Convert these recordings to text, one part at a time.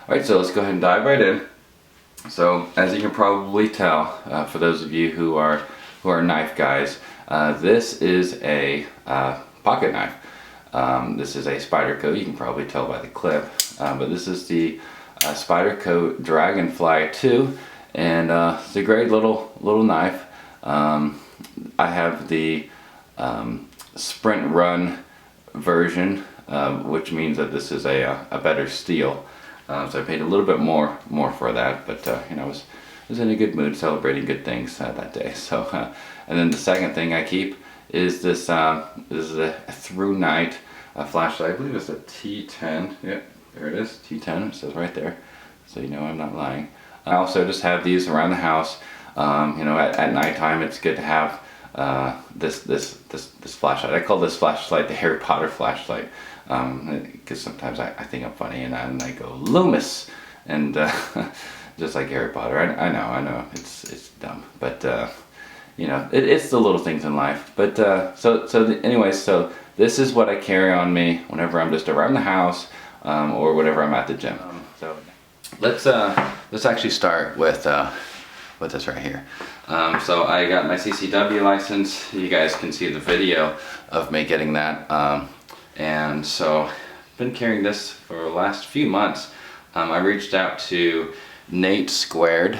Alright, so let's go ahead and dive right in. So as you can probably tell, for those of you who are knife guys, this is a pocket knife. This is a Spyderco. You can probably tell by the clip, but this is the Spyderco Dragonfly 2, and it's a great little knife. I have the Sprint Run version, which means that this is a better steel. So I paid a little bit more for that, but you know, I was in a good mood, celebrating good things that day. So, and then the second thing I keep is this. This is a through night flashlight. I believe it's a T10. Yep, there it is, T10. It says right there, so you know I'm not lying. I also just have these around the house. You know, at nighttime, it's good to have this flashlight. I call this flashlight the Harry Potter flashlight, because sometimes I think I'm funny and I go Loomis, and just like Harry Potter. I know it's dumb, but you know, it's the little things in life. But anyways, so this is what I carry on me whenever I'm just around the house, or whenever I'm at the gym. So let's actually start with this right here. So I got my CCW license. You guys can see the video of me getting that. And so I've been carrying this for the last few months. I reached out to Nate Squared,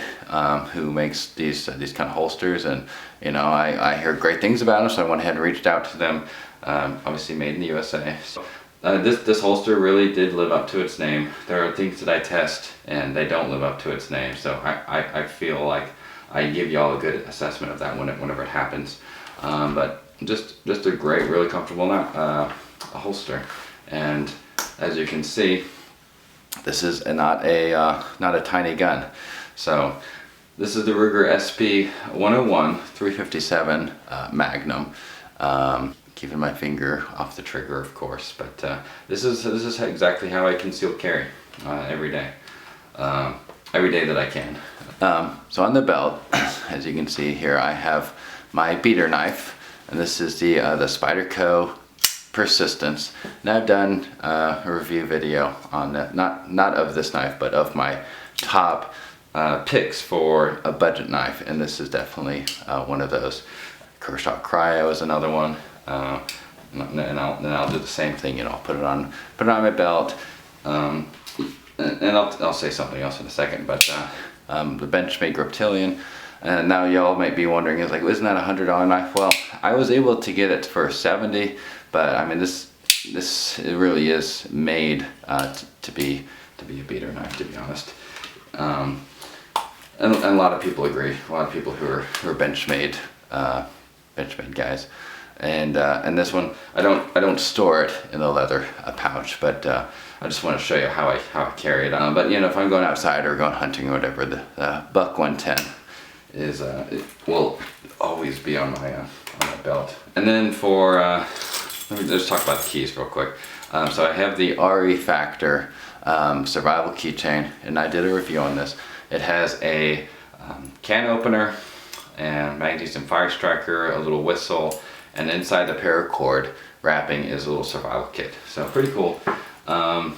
who makes these kind of holsters, and you know, I hear great things about them, so I went ahead and reached out to them. Obviously made in the USA. So, this holster really did live up to its name. There are things that I test and they don't live up to its name, so I feel like I give y'all a good assessment of that whenever it happens. But just a great, really comfortable a holster. And as you can see, this is not a tiny gun. So this is the Ruger SP 101 357 Magnum. Keeping my finger off the trigger, of course, but this is exactly how I conceal carry every day that I can. So on the belt, as you can see here, I have my beater knife, and this is the Spyderco Persistence. And I've done a review video on that, not of this knife, but of my top picks for a budget knife, and this is definitely one of those. Kershaw Cryo is another one. And I'll do the same thing. You know, I'll put it on my belt, and I'll say something else in a second. But the Benchmade Reptilian. And now y'all might be wondering, is like, isn't that $100 knife? Well, I was able to get it for $70, but I mean, this it really is made to be a beater knife, to be honest. And a lot of people agree. A lot of people who are Benchmade guys. And this one, I don't store it in the leather pouch, but I just want to show you how I carry it. But you know, if I'm going outside or going hunting or whatever, the Buck 110 is it will always be on my belt. And then for let me just talk about the keys real quick. So I have the RE Factor Survival Keychain, and I did a review on this. It has a can opener and magnesium fire striker, a little whistle. And inside the paracord wrapping is a little survival kit. So pretty cool. I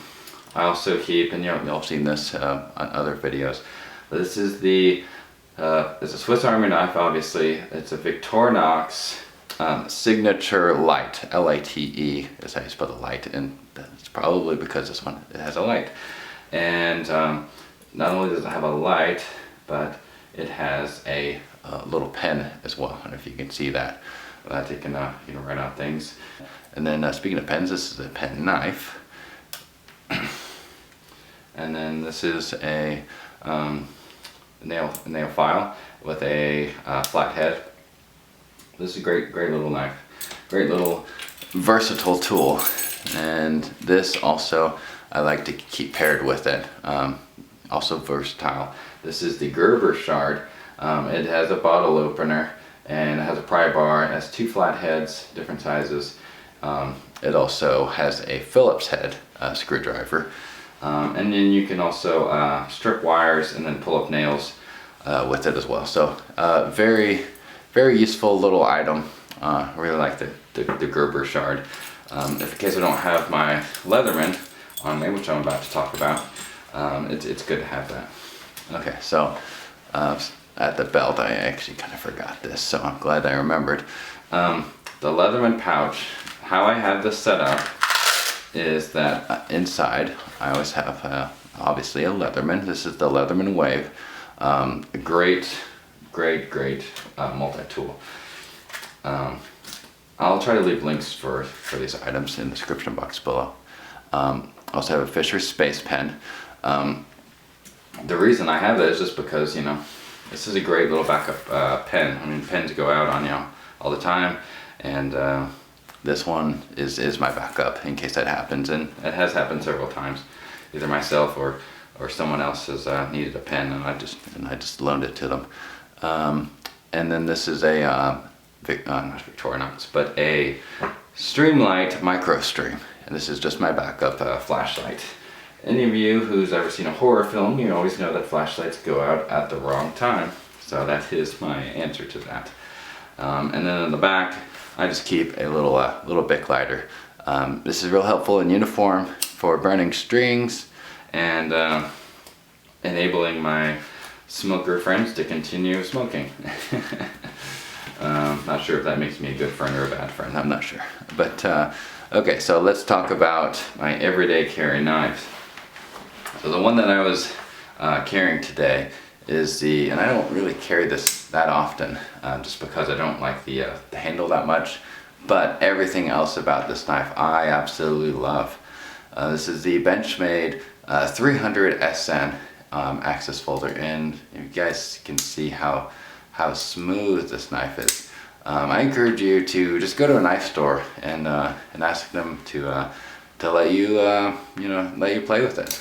also keep, and y'all have seen this on other videos, but this is it's a Swiss Army knife, obviously. It's a Victorinox Signature Lite. L-I-T-E is how you spell the Lite, and it's probably because this one, it has a light. And not only does it have a light, but it has a little pen as well. I don't know if you can see that. You can write out things. And then speaking of pens, this is a pen knife. And then this is a nail file with a flat head. This is a great little knife. Great little versatile tool. And this also I like to keep paired with it. Also versatile. This is the Gerber Shard. It has a bottle opener, and it has a pry bar. It has two flat heads, different sizes. It also has a Phillips head screwdriver. And then you can also strip wires and then pull up nails with it as well. So very useful little item. I really like the Gerber Shard. If in case I don't have my Leatherman on me, which I'm about to talk about, it's good to have that. Okay, so at the belt, I actually kind of forgot this, so I'm glad I remembered. The Leatherman Pouch, how I have this set up is that inside I always have obviously a Leatherman. This is the Leatherman Wave. A great multi-tool. I'll try to leave links for these items in the description box below. I also have a Fisher Space Pen. The reason I have that is just because, you know, this is a great little backup pen. I mean, pens go out on you all the time, and this one is my backup in case that happens, and it has happened several times. Either myself or someone else has needed a pen, and I just loaned it to them. And then this is a not Victorinox, but a Streamlight Microstream, and this is just my backup flashlight. Any of you who's ever seen a horror film, you always know that flashlights go out at the wrong time, so that is my answer to that. And then in the back, I just keep a little Bic lighter. This is real helpful in uniform for burning strings and enabling my smoker friends to continue smoking. Not sure if that makes me a good friend or a bad friend, I'm not sure. But okay, so let's talk about my everyday carry knives. So the one that I was carrying today is and I don't really carry this that often, just because I don't like the handle that much, but everything else about this knife I absolutely love. This is the Benchmade 300 SN access folder, and you guys can see how smooth this knife is. I encourage you to just go to a knife store and ask them to let you let you play with it.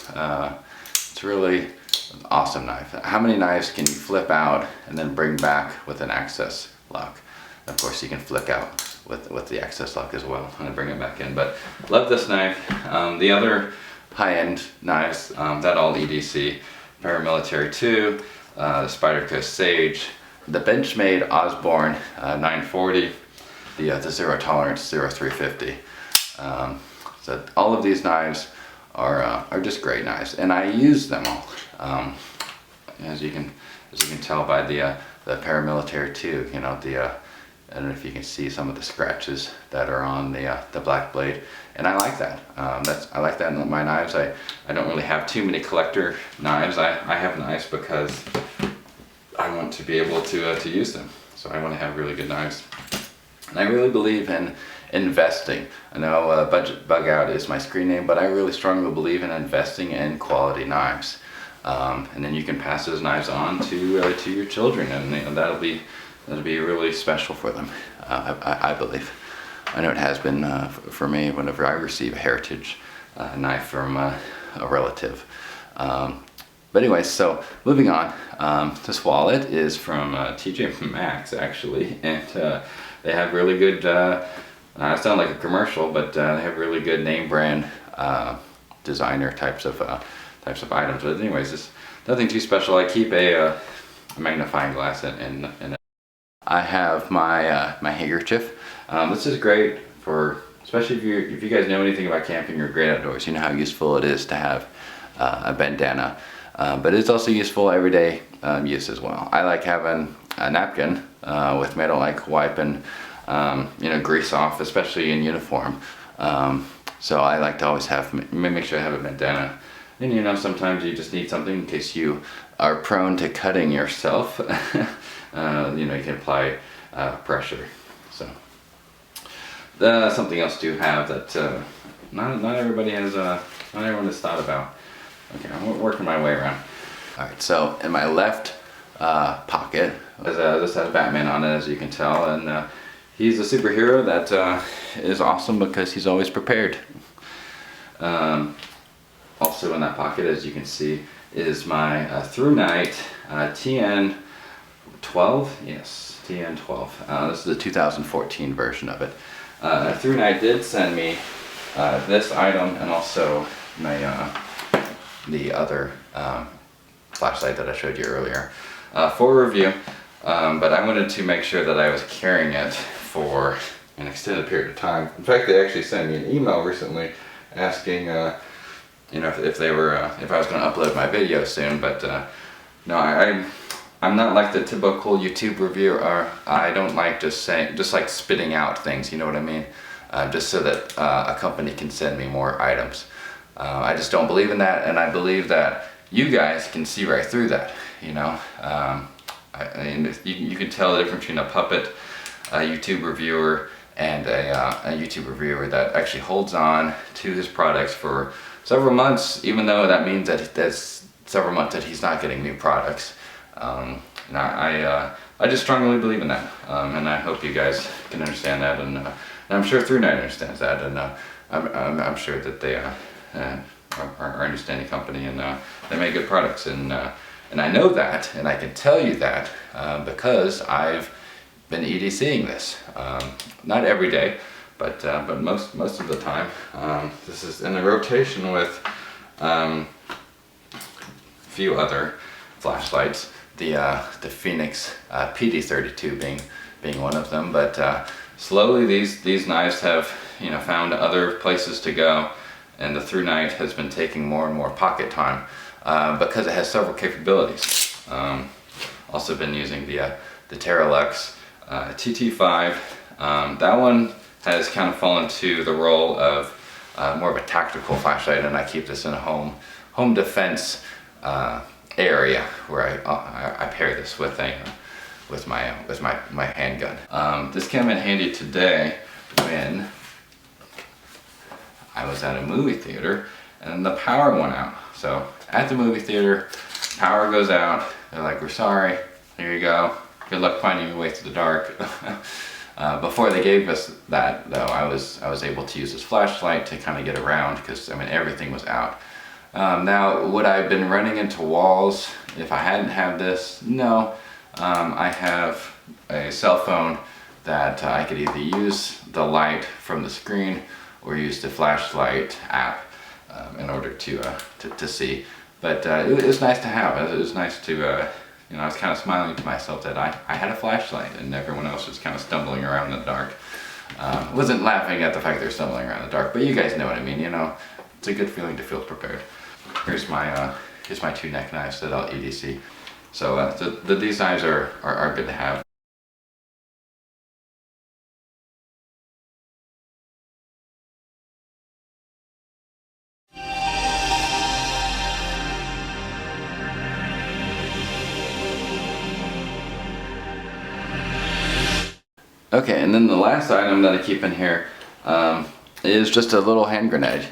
It's really an awesome knife. How many knives can you flip out and then bring back with an access lock? Of course, you can flick out with the access lock as well and bring it back in. But love this knife. The other high-end knives, that all EDC, Paramilitary 2, the Spyderco Sage, the Benchmade Osborne 940, the Zero Tolerance 0350. So all of these knives are just great knives, and I use them all. As you can tell by the Paramilitary 2, you know, I don't know if you can see some of the scratches that are on the black blade, and I like that. I like that in my knives. I don't really have too many collector knives. I have knives because I want to be able to use them. So I want to have really good knives. And I really believe in investing. I know Budget Bug Out is my screen name, but I really strongly believe in investing in quality knives. And then you can pass those knives on to your children, and you know, that'll be really special for them. I believe. I know it has been for me whenever I receive a heritage knife from a relative. But anyways, so moving on. This wallet is from TJ Maxx actually, and they have really good. I sound like a commercial, but they have really good name brand designer types of items. But anyways, it's nothing too special. I keep a magnifying glass in it. I have my my handkerchief. This is great for, especially if you guys know anything about camping or great outdoors. You know how useful it is to have a bandana, but it's also useful everyday use as well. I like having a napkin with me. I don't like wiping grease off, especially in uniform. So I like to always make sure I have a bandana. And you know, sometimes you just need something in case you are prone to cutting yourself. You know, you can apply pressure. So something else to have that not everybody has, not everyone has thought about. Okay, I'm working my way around. All right, so in my left pocket, this has Batman on it, as you can tell, and he's a superhero that is awesome because he's always prepared. Also in that pocket, as you can see, is my through night TN12. Yes, TN12. This is the 2014 version of it. Through night did send me this item and also my the other flashlight that I showed you earlier for review. But I wanted to make sure that I was carrying it for an extended period of time. In fact, they actually sent me an email recently asking you know, if they were, if I was going to upload my video soon. But no, I'm not like the typical YouTube reviewer. I don't like just like spitting out things, you know what I mean? Just so that a company can send me more items. I just don't believe in that, and I believe that you guys can see right through that, you know? You can tell the difference between a puppet, a YouTube reviewer, and a YouTube reviewer that actually holds on to his products for several months, even though that means that that's several months that he's not getting new products. And I just strongly believe in that, and I hope you guys can understand that, and I'm sure Through Night understands that, and I'm sure that they are understanding company, and they make good products, and I know that, and I can tell you that because I've been EDCing this, not every day, but most of the time. This is in a rotation with a few other flashlights. The Phoenix PD32 being one of them, but slowly these knives have, you know, found other places to go, and the Through Night has been taking more and more pocket time because it has several capabilities. Also been using the Terralux TT5. That one has kind of fallen to the role of more of a tactical flashlight, and I keep this in a home defense area where I pair this with my handgun. This came in handy today when I was at a movie theater and the power went out. So at the movie theater, power goes out. They're like, "We're sorry. Here you go. Good luck finding your way through the dark." Before they gave us that, though, I was able to use this flashlight to kind of get around, because I mean everything was out. Now, would I have been running into walls if I hadn't had this? No. I have a cell phone that I could either use the light from the screen or use the flashlight app in order to see. But it was nice to have. It was nice to, you know, I was kind of smiling to myself that I had a flashlight and everyone else was kind of stumbling around in the dark. Wasn't laughing at the fact they're stumbling around in the dark, but you guys know what I mean, you know. It's a good feeling to feel prepared. Here's my two neck knives that I'll EDC. So these knives are good to have. Okay, and then the last item that I keep in here is just a little hand grenade.